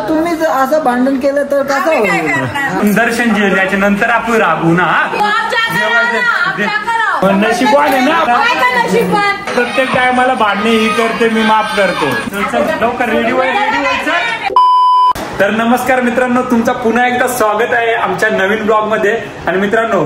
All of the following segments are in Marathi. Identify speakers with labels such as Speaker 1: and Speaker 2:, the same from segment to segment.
Speaker 1: तुम्ही जर असं भांडण केलं तर कसं होईल?
Speaker 2: दर्शन जेवल्याच्या नंतर आपण राबू ना. नशिबवान ना प्रत्येक टायमाला भांडणे ही करते मी माफ करतो. लवकर रेडी व्हायचं. तर नमस्कार मित्रांनो, तुमचा पुन्हा एकदा स्वागत आहे आमच्या नवीन ब्लॉग मध्ये. आणि मित्रांनो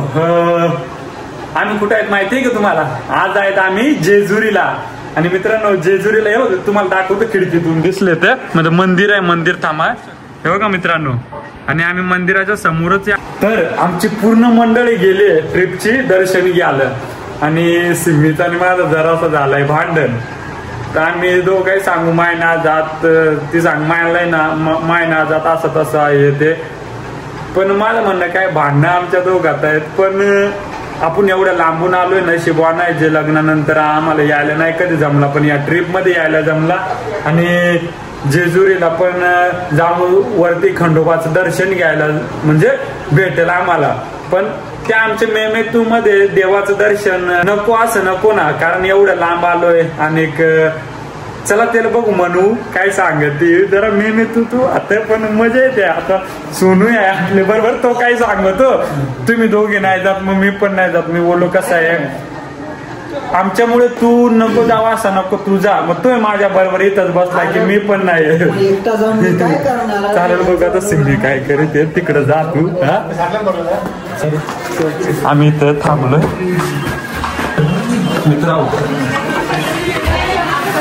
Speaker 2: आम्ही कुठे आहेत माहिती आहे का तुम्हाला? आज आहेत आम्ही जेजुरीला. आणि मित्रांनो जेजुरीला हे बघा तुम्हाला दाखवतो, खिडकीतून दिसले ते म्हणजे मंदिर आहे. मंदिर थांबा हे बघा मित्रांनो. आणि आम्ही मंदिराच्या समोरच तर आमची पूर्ण मंडळी गेली ट्रिपची दर्शन घ्यायला. आणि सिमीचा आणि माझा जरासा झालाय भांडण. तर आम्ही दोघंही सांगू मायना जात, ती सांग मायला ना मायना जात असं तसं आहे ते. पण माझं म्हणणं काय, भांडणं आमच्या दोघात आहेत. पण आपण एवढ्या लांबून आलोय, नशिबवान आहे जे लग्नानंतर आम्हाला यायला नाही कधी जमला, पण या ट्रिप मध्ये यायला जमला. आणि जेजुरीला पण जाऊन वरती खंडोबाचं दर्शन घ्यायला म्हणजे भेटेल आम्हाला. पण त्या आमच्या मेमेतू मध्ये देवाचं दर्शन नको असं नको ना, कारण एवढं लांब आलोय. आणि चला त्याला बघू म्हणू काय सांगते जरा मेमेतू तू आता. पण मजा येते आता, सोनू आहे आपल्या बरोबर, तो काय सांगतो तुम्ही दोघे नाही जात मग मी पण नाही जात. मी बोललो कसं आहे आमच्यामुळे तू नको जावा असं नको, तू जा. मग तू माझ्या बरोबर इथंच बसला की मी पण नाही. चालेल बघ आता सिंधी काय करते तिकडे जा तू. आम्ही इथं थांबलोय मित्रांनो.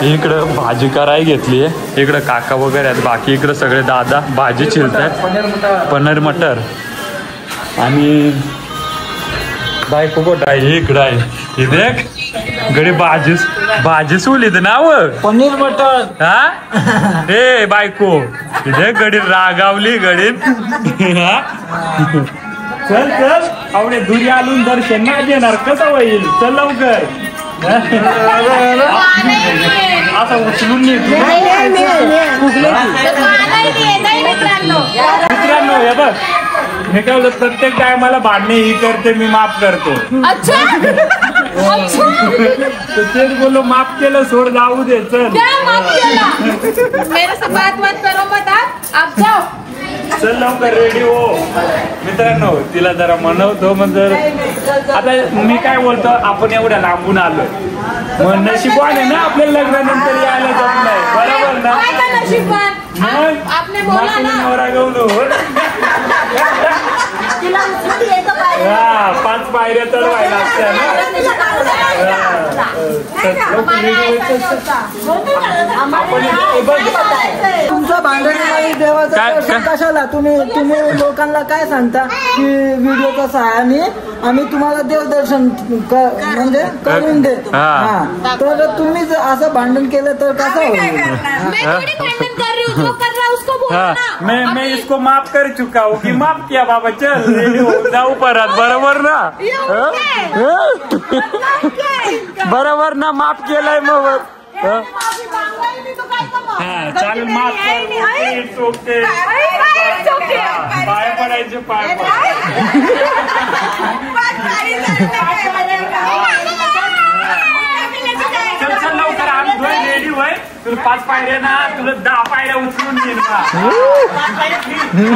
Speaker 2: इकडं भाजी करायला घेतली आहे. इकडं काका वगैरे आहेत, बाकी इकडं सगळे दादा भाजी चिरतायत, पनीर मटर. आणि बायको कुठं आहे? इकडं आहे. हे देख गडी भाजी सोलीत नाव
Speaker 1: पनीर मटर.
Speaker 2: हा हे बायको इथे गडी रागावली गडीत. चल चल आवडे दुरी आलून दर्शन नाही देणार कसं होईल? चल लवकर. असं उचलून मित्रांनो हे बघ हे काय होतं, प्रत्येक टायमाला भांडणे ही करते मी माफ करतो. तो तेच बोललो माफ केलं सोड जाऊ दे. चल चल लवकर रेडी हो. मित्रांनो तिला जरा म्हणवतो म्हणजे आता मी काय बोलतो, आपण एवढ्या लांबून आलो मग नशिबवान आहे ना आपल्याला लग्नानंतर यायला जात नाही. बरोबर ना? नवरा गौलो 5 पायऱ्या तर व्हायला असत्या
Speaker 1: तुमचं भांडण देवाचं कशाला? तुम्ही लोकांना काय सांगता की व्हिडिओ कसा आहे आम्ही तुम्हाला देवदर्शन म्हणजे करून देतो. तर तुम्ही असं भांडण केलं तर कसं होईल?
Speaker 2: मैं इसको माफ कर चुका हूँ कि माफ किया बाबा. चल जाऊ परत. बरोबर ना? बरोबर ना? माफ केलंय मग. चालेल माफ कर. पाय पडायचे पाय चल लवकर. आम्ही दोन रेडी होय. तुला 5 पायऱ्या ना, तुला 10 पायऱ्या उचलून देईल का?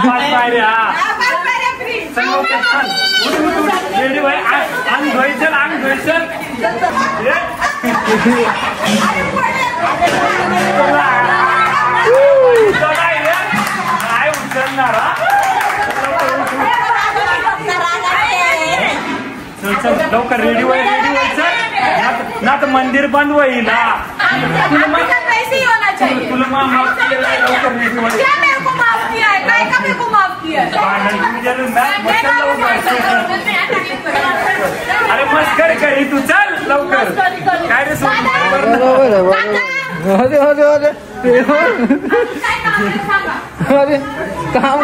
Speaker 2: 5 पायऱ्या. चल लवकर चल रेडी होय. अंग धुवायचं अंग धुवायचं. काय उचलणार? चल लवकर रेडी होय. रेडी व्हायचं ना तर मंदिर बंद होईल. तुला माफ केलंय लवकर रेडी व्हायचं. अरे मस्कर करी तू. चल लवकर. काय रे
Speaker 1: अरे काम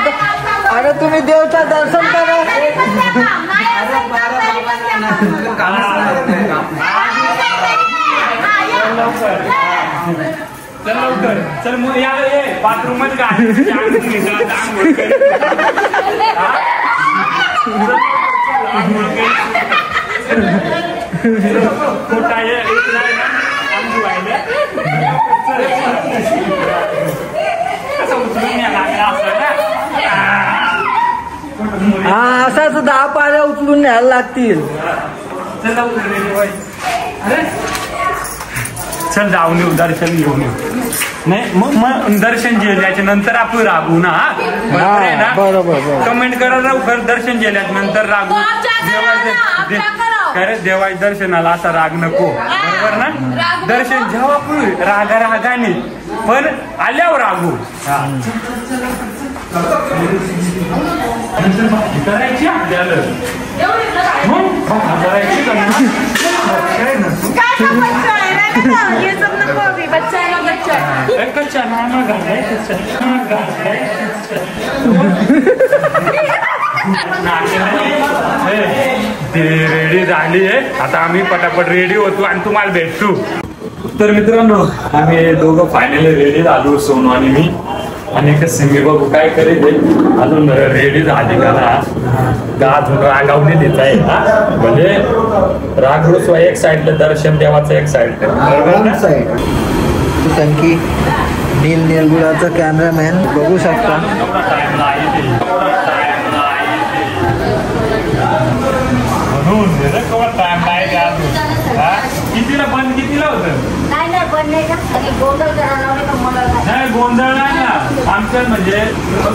Speaker 1: अरे तुम्ही देवचं दर्शन करा.
Speaker 2: चल लवकर. चल मग या बाथरूम मध्ये खोटा
Speaker 1: असाच 10 पाऱ्या उचलून न्यायला लागतील.
Speaker 2: चल जाऊन येऊ, दर्शन घेऊन येऊ. नाही मग दर्शन घेतल्याच्या नंतर आपण रागू ना. बरोबर आहे ना.
Speaker 1: बरोबर.
Speaker 2: कमेंट करा लवकर. दर्शन गेल्याच्या नंतर रागू. खरंच देवाच्या दर्शनाला असा राग नको. बरोबर ना. दर्शन जेव्हा आपण रागाने पण आल्यावर रागू. करायची आपल्याला करायची
Speaker 3: ये सब नको अभी, बच्चा है ना बच्चा.
Speaker 2: कच्चा नाना ते रेडी झाली आहे. आता आम्ही पटापट रेडी होतो आणि तुम्हाला भेटतो. तर मित्रांनो आम्ही दोघं फायनली रेडी झालो, सोनू आणि मी. आणि सिंगी बघू काय करेल अजून रेडी झाली का ना. अजून रागावली देत आहे म्हणजे राग रुसवा एक साईडला, दर्शन देवाचं एक साईडला.
Speaker 1: संकी नील निरगुडाचा कॅमेरामॅन बघू शकता.
Speaker 2: कितीला बंद कितीला होतं. नाही गोंधळ नाही ना आमच्यात. म्हणजे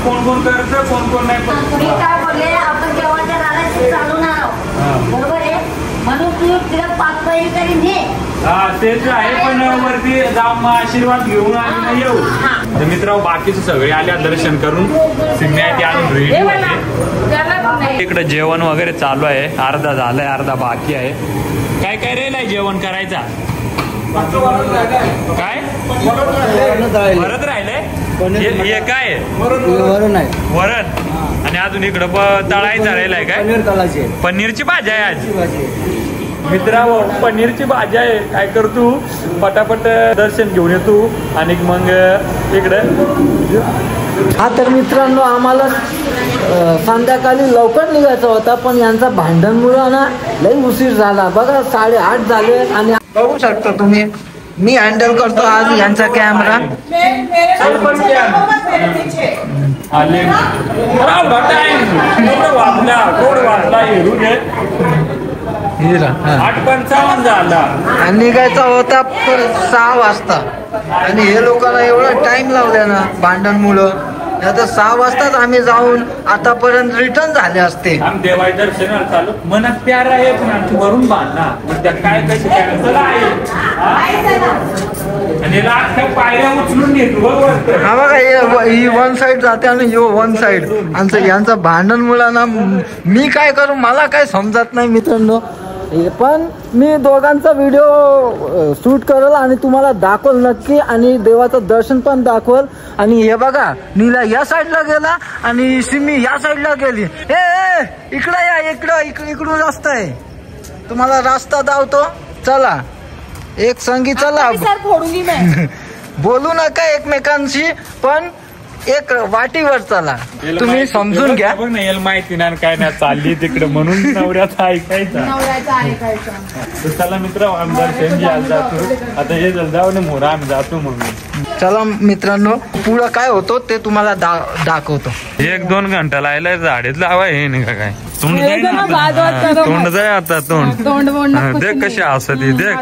Speaker 2: कोण कोण करतं कोण कोण नाही.
Speaker 3: काय बोलले आपण जेव्हाच्या राहण्याची चालू ना बरोबर आहे म्हणून तू तिला 5 पैसे तरी ने.
Speaker 2: हा तेच आहे. पण वरती जाऊन आशीर्वाद घेऊन आम्ही येऊ. तर मित्रांनो बाकीचे सगळे आल्या दर्शन करून. सिंध्याची अजून रेडी होते. इकडे जेवण वगैरे चालू आहे. अर्धा झालंय अर्धा बाकी आहे. काय काय राहिलंय जेवण करायचा. काय परत राहिलंय. हे काय
Speaker 1: वरण आहे.
Speaker 2: वरण आणि अजून इकडं तळायचा राहिलाय काय. पनीरची भाजी आहे आज. मित्रांनो पनीरची भाजी आहे. काय करतो पटापट दर्शन घेऊन येतो आणि मग इकडे.
Speaker 1: हा तर मित्रांनो आम्हाला संध्याकाळी लवकर निघायचा होता, पण यांचा भांडणमुळे ना लई उशीर झाला. बघा 8:30 झाले. आणि बघू शकता तुम्ही मी हँडल करतो आज यांचा कॅमेरा.
Speaker 2: वाजला 8:55 झाला
Speaker 1: आणि निघायचा होता 6 वाजता. आणि हे लोकांना एवढा टाइम लावला ना भांडणमुळं. आता 6 वाजताच आम्ही जाऊन आतापर्यंत रिटर्न झाले असते.
Speaker 2: देवाय दर्शनाला चालू मनात प्यार आहे पण आमची वरून बांधणार त्या काय कशी आणि पायऱ्या उचलून घेतो.
Speaker 1: हा बघा ही 1 साइड जाते आणि यो 1 साइड. आणि यांचं भांडण मुलांना मी काय करू मला काय समजत नाही मित्रांनो. पण मी दोघांचा व्हिडिओ शूट करेल आणि तुम्हाला दाखवल नक्की. आणि देवाचं दर्शन पण दाखवल. आणि हे बघा नीला या साईडला गेला आणि सिमी या साईडला गेली. इकडं या इकडून रस्ता आहे. तुम्हाला रस्ता दावतो चला. एक संगी चला. बोलू नका एकमेकांशी पण एक वाटीवर चला. तुम्ही समजून घ्या.
Speaker 2: बघ ना याला माहिती नाही काय नाही चालली तिकडे म्हणून नवऱ्याचा ऐकायचा. चला मित्र आमदार घ्यायला जातो. आता हे जाऊ ना मोरा आम्ही जातो म्हणून. चला मित्रांनो पुढं काय होतो ते तुम्हाला दाखवतो. 1-2 घंटा लायला झाडेच लावा हे नाही का काय. तोंड जाय आता तोंड देख कशी असत देख.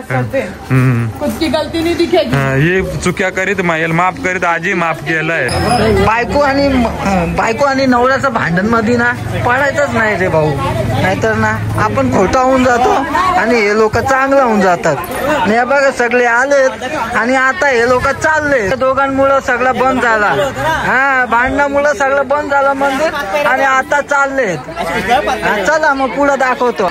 Speaker 2: हे चुक्या करीत मायल माफ करीत आजी माफ केलंय. बायको आणि नवऱ्याचं भांडण मध्ये ना पडायचंच नाही रे भाऊ. नाहीतर ना आपण खोटा होऊन जातो आणि हे लोक चांगलं होऊन जातात. हे बघा सगळे आलेत आणि आता हे लोक चालले. दोघांमुळे सगळं बंद झाला. हा भांडणामुळे सगळं बंद झालं मंदिर आणि आता चाललेत. चला मग पुढे दाखवतो.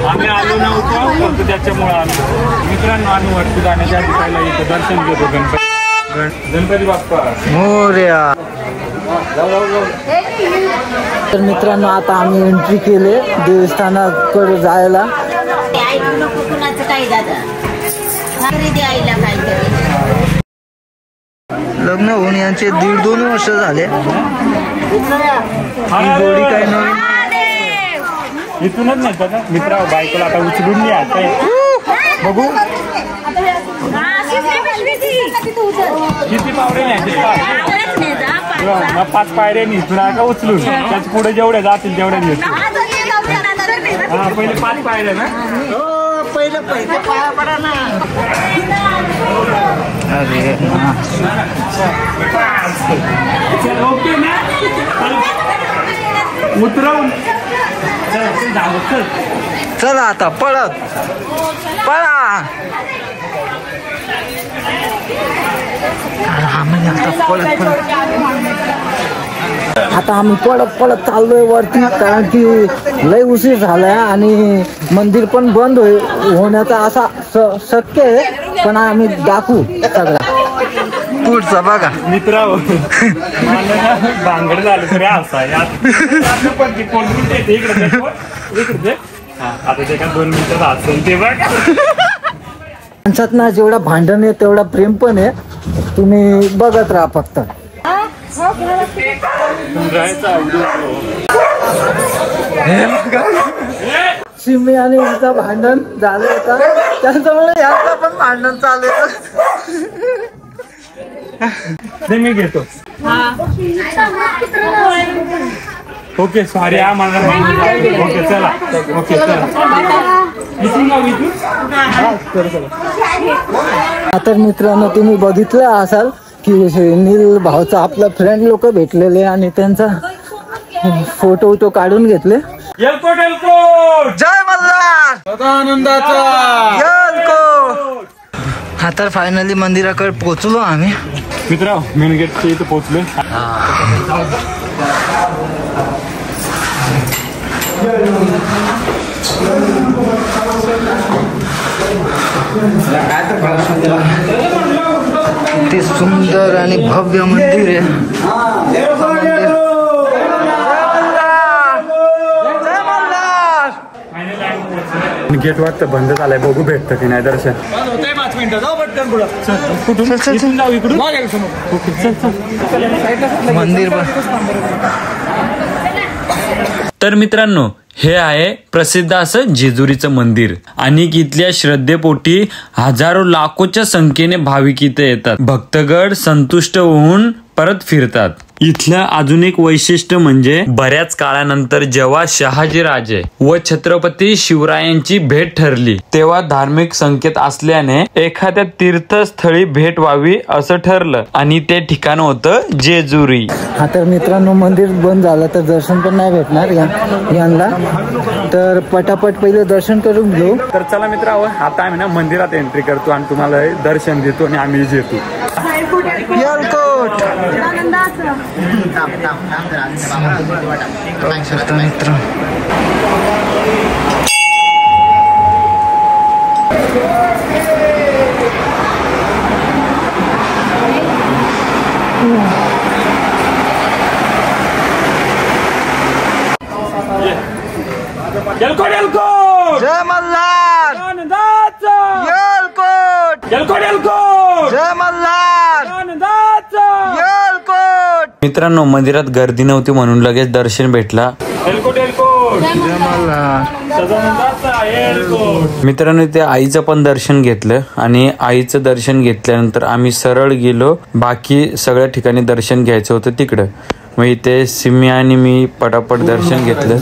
Speaker 2: आम्ही आलो नव्हतो फक्त त्याच्यामुळे आलो. मित्रांनो आम्ही वरती जाण्याच्या ठिकाणी इथं दर्शन घेतो. गणपती बाप्पा
Speaker 1: मोरया. तर मित्रांनो आता आम्ही एंट्री केले देवस्थानाकडे जायला.
Speaker 3: ऐकू नको कुणाचं काही दादा. खरेदी आईला काहीतरी
Speaker 1: लग्न होऊन यांचे 1.5-2 वर्ष झाले. जोडी काय नवीन
Speaker 2: इथूनच नाही का मित्रा बायकोला आता उचलून नाही आता बघू किती पावरे नाही 5 पायऱ्या नाही तुला का उचलून त्याच्या पुढे जेवढ्या जातील तेवढ्या घेतो. हा पहिले 5 पायऱ्या ना
Speaker 1: पहिले पाया पडा ना. अरे
Speaker 2: ओके ना उतरवून
Speaker 1: चला आता पळत पळा. आता आम्ही पळत चाललोय वरती कारण की लय उशीर झालाय आणि मंदिर पण बंद होण्याचा असा शक्य आहे. पण आम्ही दाखवू सगळा पुढचा बघा
Speaker 2: मित्रा भांगड झालं तरी असा इकडे आता ते का 2 मिनिटात असेल ते बघ.
Speaker 1: माणसात ना जेवढा भांडण आहे तेवढा प्रेम पण आहे. तुम्ही बघत राहा फक्त. सिमी आणि यांचा भांडण झालं होता त्याच्यामुळे यांचं पण भांडण चालू
Speaker 2: ते मी घेतो. ओके सॉरी आम्हाला ओके चला ओके चला.
Speaker 1: तर मित्रांनो तुम्ही बघितलं असाल की नील भाऊचा आपला फ्रेंड लोक भेटलेले आणि त्यांचा फोटो काढून घेतले.
Speaker 2: जय मल्हार
Speaker 1: सदानंदाचा. हा तर फायनली मंदिराकडे पोहोचलो आम्ही
Speaker 2: मित्रा. मेन गेटच्या इथे पोहोचलो.
Speaker 1: ते सुंदर आणि भव्य मंदिर आहे.
Speaker 2: गेट वाटतं बंद झालंय बघू भेटतं की नाही दर्शन.
Speaker 1: मंदिर
Speaker 4: तर मित्रांनो हे आहे प्रसिद्ध असं जेजुरीचं मंदिर आणि इथल्या श्रद्धेपोटी हजारो लाखोच्या संख्येने भाविक इथे येतात. भक्तगण संतुष्ट होऊन परत फिरतात. इथलं अजून एक वैशिष्ट्य म्हणजे बऱ्याच काळानंतर जेव्हा शहाजी राजे व छत्रपती शिवरायांची भेट ठरली तेव्हा धार्मिक संकेत असल्याने एखाद्या तीर्थस्थळी भेट व्हावी असं ठरलं आणि ते ठिकाण होतं जेजुरी.
Speaker 1: हा तर मित्रांनो मंदिर बंद झालं तर दर्शन पण नाही भेटणार यांना. तर पटापट पहिले दर्शन करून घेऊ.
Speaker 2: तर चला मित्रांनो आता आम्ही ना मंदिरात एंट्री करतो आणि तुम्हाला दर्शन देतो आणि आम्ही जेतो.
Speaker 1: मित्र जय मल्हार. जय मल्हार.
Speaker 4: मित्रांनो मंदिरात गर्दी नव्हती म्हणून लगेच दर्शन भेटला. मित्रांनो ते आईचं पण दर्शन घेतलं आणि आईचं दर्शन घेतल्यानंतर आम्ही सरळ गेलो बाकी सगळ्या ठिकाणी दर्शन घ्यायचं होतं तिकडं. मग इथे सिमी आणि मी पटापट दर्शन घेतलं.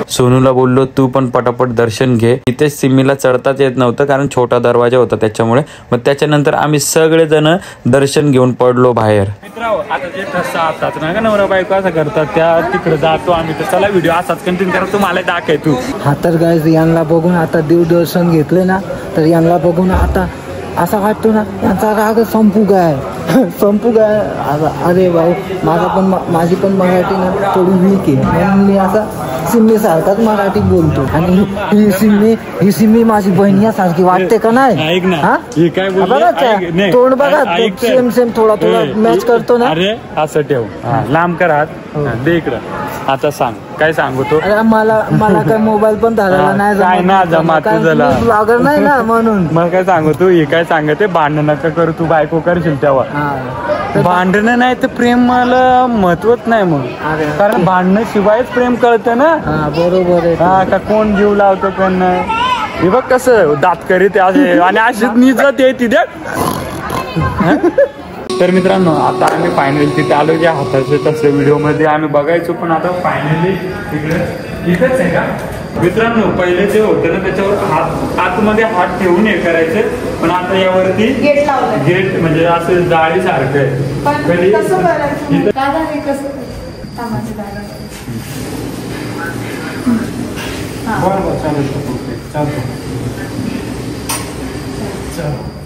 Speaker 4: सोनूला बोललो तू पण पटापट दर्शन घे. इथे सिमीला चढताच येत नव्हतं कारण छोटा दरवाजा होता त्याच्यामुळे. मग त्याच्यानंतर आम्ही सगळे जण दर्शन घेऊन पडलो बाहेर.
Speaker 2: मित्रांनो आता जे असतात ना नवरा बायको असं करतात त्या तिकडे जातो आम्ही. तर चला व्हिडिओ असाच कंटिन्यू करा तुम्हाला दाखव तू.
Speaker 1: हा तर गाईज यांना बघून आता देवदर्शन घेतले ना तर यांना बघून आता असा वाटतो ना यांचा राग संपू काय अरे भाऊ माझी पण मराठी ना थोडी वीक आहे म्हणून मी असा सिम्मी सारखाच मराठी बोलतो. आणि ही सिम्मी माझी बहिणीसारखी वाटते का नाही. बघा तोंड बघा सेम थोडा मॅच करतो ना.
Speaker 2: अरे असं ठेव लांब करा दे इकडं. आता सांग काय सांगू तो.
Speaker 1: मला काय मोबाईल पण धरायला नाही
Speaker 2: काय ना जमा तुझला
Speaker 1: ब्लॉगर नाही ना म्हणून.
Speaker 2: मला काय सांगू तू हे काय सांगते भांडण नका करू तू बायको करशील तेव्हा. भांडणं नाही तर प्रेम मला महत्वच नाही मग कारण भांडणं शिवायच प्रेम कळतं ना.
Speaker 1: बरोबर आहे.
Speaker 2: हा का कोण जीव लावतो कोण नाही हे बघ कसं दात करीत असे आणि अशीच निजत आहे तिथे. तर मित्रांनो आता आम्ही फायनली तिथे आलो ज्या हाताचे तसं व्हिडिओ मध्ये आम्ही बघायचो पण आता फायनली इथेच आहे का मित्रांनो. पहिले जे होतं ना त्याच्यावर आतमध्ये हात ठेवून हे करायचे पण आता यावरती गेट म्हणजे असं जाळी सारखं आहे.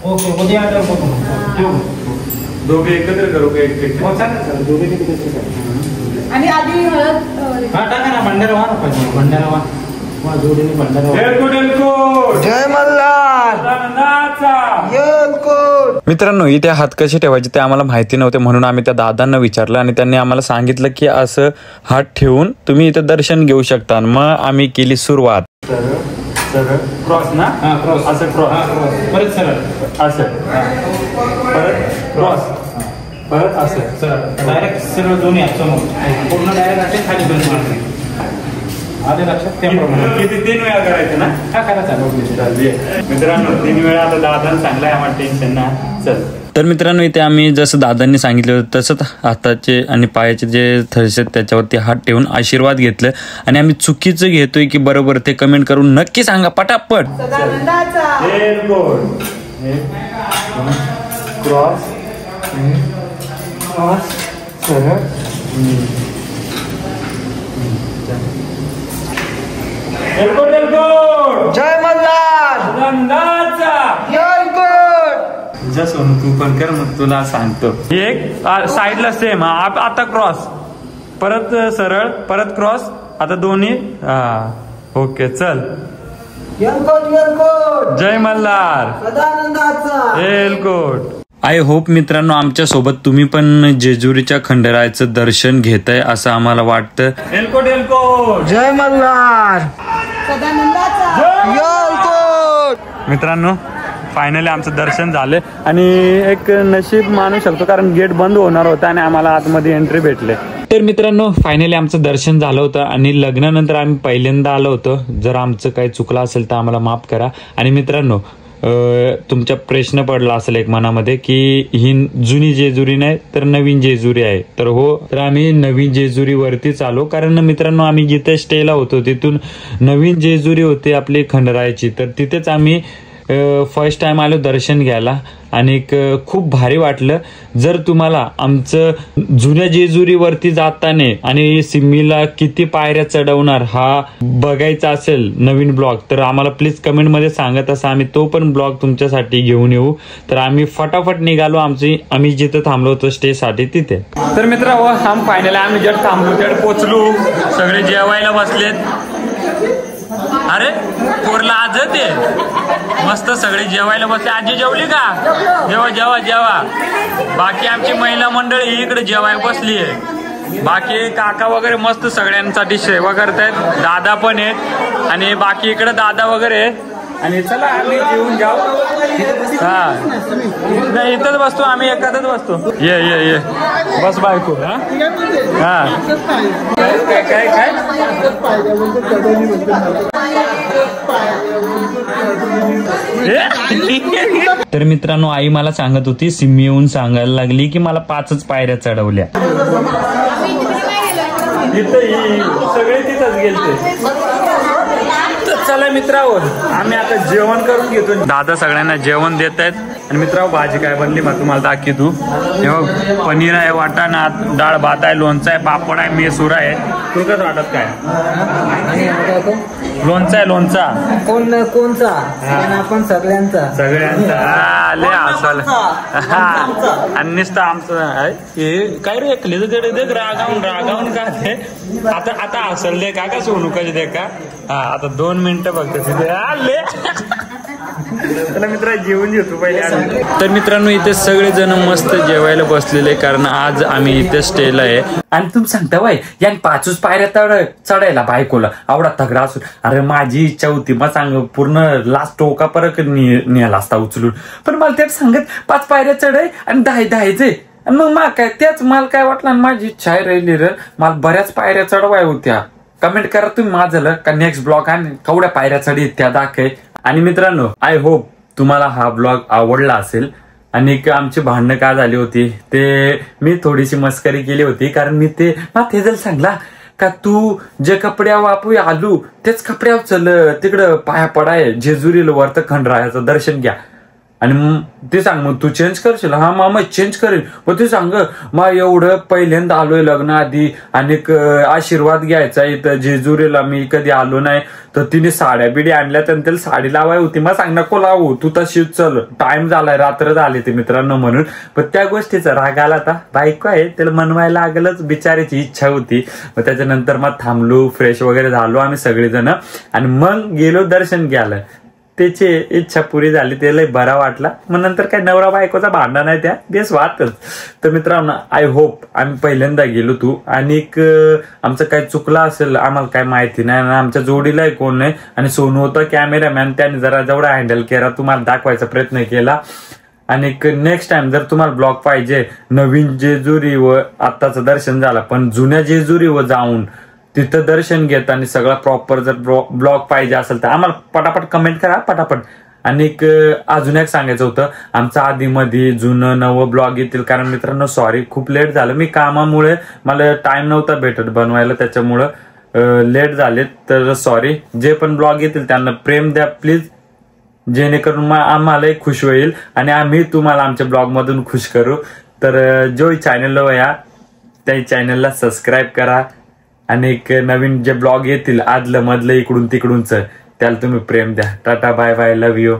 Speaker 5: ओके उद्या आल्यावर बघू.
Speaker 2: दोघे एकत्र करू का एक
Speaker 5: चालेल दोघे एकत्र करू.
Speaker 3: आणि आधी
Speaker 5: टाका ना भंडारा वा ना भंडारा वा जोडीने भंडारा.
Speaker 1: जय मल्हार.
Speaker 4: मित्रांनो इथे हात कसे ठेवायचे ते आम्हाला माहिती नव्हते म्हणून आम्ही त्या दादांना विचारलं आणि त्यांनी आम्हाला सांगितलं की असं हात ठेवून तुम्ही इथे दर्शन घेऊ शकता. मग आम्ही केली सुरुवात.
Speaker 2: क्रॉस ना क्रॉस असं क्रॉस
Speaker 5: परत सरळ
Speaker 2: असं परत क्रॉस परत असं
Speaker 5: सरळ डायरेक्ट सरळ दोन्ही हात समोर पूर्ण डायरेक्ट असे खाली बस मारते. आले लक्षात त्याप्रमाणे
Speaker 2: किती 3 वेळा करायचं ना.
Speaker 5: हा करायचं
Speaker 2: मित्रांनो 3 वेळा आता दादांनी सांगलाय आम्हाला टेन्शन ना. चल
Speaker 4: तर मित्रांनो इथे आम्ही जसं दादांनी सांगितलं होतं तसंच हाताचे आणि पायाचे जे थरसे त्याच्यावरती हात ठेवून आशीर्वाद घेतलं आणि आम्ही चुकीचं घेतोय की बरोबर ते कमेंट करून नक्की सांगा पटापट.
Speaker 2: क्रॉस क्रॉस सरळ
Speaker 1: जय मल्हार.
Speaker 2: सोनू तू पण कर मग तुला सांगतो. एक साईडला सेम आता क्रॉस परत सरळ परत क्रॉस आता दोन्ही. ओके चल. जय मल्हार. एलकोट.
Speaker 4: आय होप मित्रांनो आमच्या सोबत तुम्ही पण जेजुरीच्या खंडेरायाचं दर्शन घेताय असं आम्हाला वाटतं.
Speaker 2: एलकोट एलकोट.
Speaker 1: जय मल्हार.
Speaker 4: मित्रांनो फायनली आमचं दर्शन झालं आणि एक नशीब मानू शकतो कारण गेट बंद होणार होता आणि आम्हाला आतमध्ये एंट्री भेटले. तर मित्रांनो फायनली आमचं दर्शन झालं होतं आणि लग्नानंतर आम्ही पहिल्यांदा आलो होतो. जर आमचं काही चुकलं असेल तर आम्हाला माफ करा. आणि मित्रांनो तुमचा प्रश्न पडला असेल एक मनामध्ये की ही जुनी जेजुरी नाही तर नवीन जेजुरी आहे. तर हो तर आम्ही नवीन जेजुरीवरतीच आलो कारण मित्रांनो आम्ही जिथे स्टेला होतो तिथून नवीन जेजुरी होती आपली खंडेरायाची. तर तिथेच आम्ही फर्स्ट टाइम आलो दर्शन घ्यायला आणि खूप भारी वाटलं. जर तुम्हाला आमचं जुन्या जेजुरीवरती जाताना आणि सिम्मीला किती पायऱ्या चढवणार हा बघायचा असेल नवीन ब्लॉग तर आम्हाला प्लीज कमेंटमध्ये सांगत असं आम्ही तो पण ब्लॉग तुमच्यासाठी घेऊन येऊ. तर आम्ही फटाफट निघालो आम्ही जिथं थांबलो होतो स्टे साठी तिथे. तर मित्रांनो आम्ही फायनली आम्ही जर थांबलो तिथे पोचलो सगळे जेवायला बसलेत. अरे पोरला आज ते मस्त सगळे जेवायला बसले. आजी जेवली का. जेवा जेवा जेवा. बाकी आमची महिला मंडळी इकडे जेवायला बसली आहे. बाकी काका वगैरे मस्त सगळ्यांसाठी सेवा करतायत. दादा पण आहेत आणि बाकी इकडे दादा वगैरे आहेत. आणि चला आम्ही जेवून जाऊ. हा नाही इथंच बसतो आम्ही एखादच बसतो. ये ये ये बस बायको. हा काय काय काय तर मित्रांनो आई मला सांगत होती सिम्मी येऊन सांगायला लागली की मला 5च पायऱ्या चढवल्या.
Speaker 2: सगळे तिथंच गेलते. चला मित्रांनो आम्ही आता जेवण करून घेतो. दादा सगळ्यांना जेवण देत आहेत आणि मित्रांनो भाजी काय बनली मग तुम्हाला दाखी तू. पनीर आहे वाटाणा डाळ भात आहे लोणचा आहे पापड आहे मेसूर आहे. तू कसं वाटत काय. लोणचा आहे लोणचा.
Speaker 1: कोणचा आपण सगळ्यांचा
Speaker 2: लय हसायला आणि नुसतं आमचं काय रे एकले देख रागावून का ते आता हसल दे का सोनू कशी दे का. हा आता 2 मिनिटं बघतो तिथे आले. चला मित्र जेवून घेतो पहिले.
Speaker 4: तर मित्रांनो इथे सगळे जण मस्त जेवायला बसलेले, कारण आज आम्ही इथे स्टेला आहे.
Speaker 2: आणि तुम्ही सांगता बाई या 5 पायऱ्या चढायला बायकोला आवडा तगडा असून, अरे माझी इच्छा होती मग सांग पूर्ण लास्ट टोका परत नेला असता उचलून, पण मला तेच सांगत 5 पायऱ्या चढाय आणि 10 धायचे. आणि मग मला काय तेच मला काय वाटलं, माझी इच्छा राहिली रे, मला बऱ्याच पायऱ्या चढवाय होत्या. कमेंट करा तुम्ही माझं का नेक्स्ट ब्लॉग आणि केवढ्या पायऱ्या चढी त्या दाखय. आणि मित्रांनो आय होप तुम्हाला हा ब्लॉग आवडला असेल. आणि आमची भांडणं का झाली होती ते मी थोडीशी मस्करी केली होती, कारण मी ते तेजल सांगला का तू जे कपड्या वापरू आलू तेच कपड्यावर चल तिकडं पाया पडाय जेजुरीला वरत खंडरायाचं दर्शन घ्या. आणि ते सांग मग तू चेंज करशील. हा मामा चेंज करेल. मग ते सांग मग एवढं पहिल्यांदा आलोय लग्न आधी आणि आशीर्वाद घ्यायचा इथं जेजुरीला मी कधी आलो नाही, तर तिने साड्या बिडी आणल्या तर त्याला साडी लावाय होती. मग सांग नको लावू तू तशीच चल, टाइम झालाय रात्र झाली ते मित्रांनो म्हणून. पण त्या गोष्टीचा राग आला आता, बायको आहे त्याला मनवायला लागलंच, बिचारायची इच्छा होती. मग त्याच्यानंतर मग थांबलो, फ्रेश वगैरे झालो आम्ही सगळेजण आणि मग गेलो दर्शन घ्यायला. त्याची इच्छा पुरी झाली, त्याला बरा वाटला. मग नंतर काय नवरा बायकोचा भांडण नाही त्या बेस वाटच. तर मित्रांनो आय होप आम्ही पहिल्यांदा गेलो तू आणि आमचं काय चुकलं असेल आम्हाला काय माहिती नाही, आमच्या जोडीलाही कोण नाही. आणि सोनू होता कॅमेरामॅन, त्याने जरा जेवढा हँडल केला तुम्हाला दाखवायचा प्रयत्न केला. आणि नेक्स्ट टाइम जर तुम्हाला ब्लॉग पाहिजे नवीन जेजुरी व आत्ताचं दर्शन झालं पण जुन्या जेजुरी व जाऊन तिथं दर्शन घेत आणि सगळा प्रॉपर जर ब्लॉग पाहिजे असेल तर आम्हाला पटापट कमेंट करा पटापट. आणि अजून एक सांगायचं होतं, आमचं आधी मध्ये जुनं नवं ब्लॉग येतील. कारण मित्रांनो सॉरी खूप लेट झालं, मी कामामुळे मला टाइम नव्हता भेटत बनवायला, त्याच्यामुळं लेट झाले. तर सॉरी. जे पण ब्लॉग येतील त्यांना प्रेम द्या प्लीज, जेणेकरून आम्हालाही खुश होईल आणि आम्ही तुम्हाला आमच्या ब्लॉग मधून खुश करू. तर जो चॅनलला या त्या चॅनलला सबस्क्राईब करा आणि नवीन जे ब्लॉग येतील आदलं मधलं इकडून तिकडूनच त्याला तुम्ही प्रेम द्या. Tata bye bye, love you.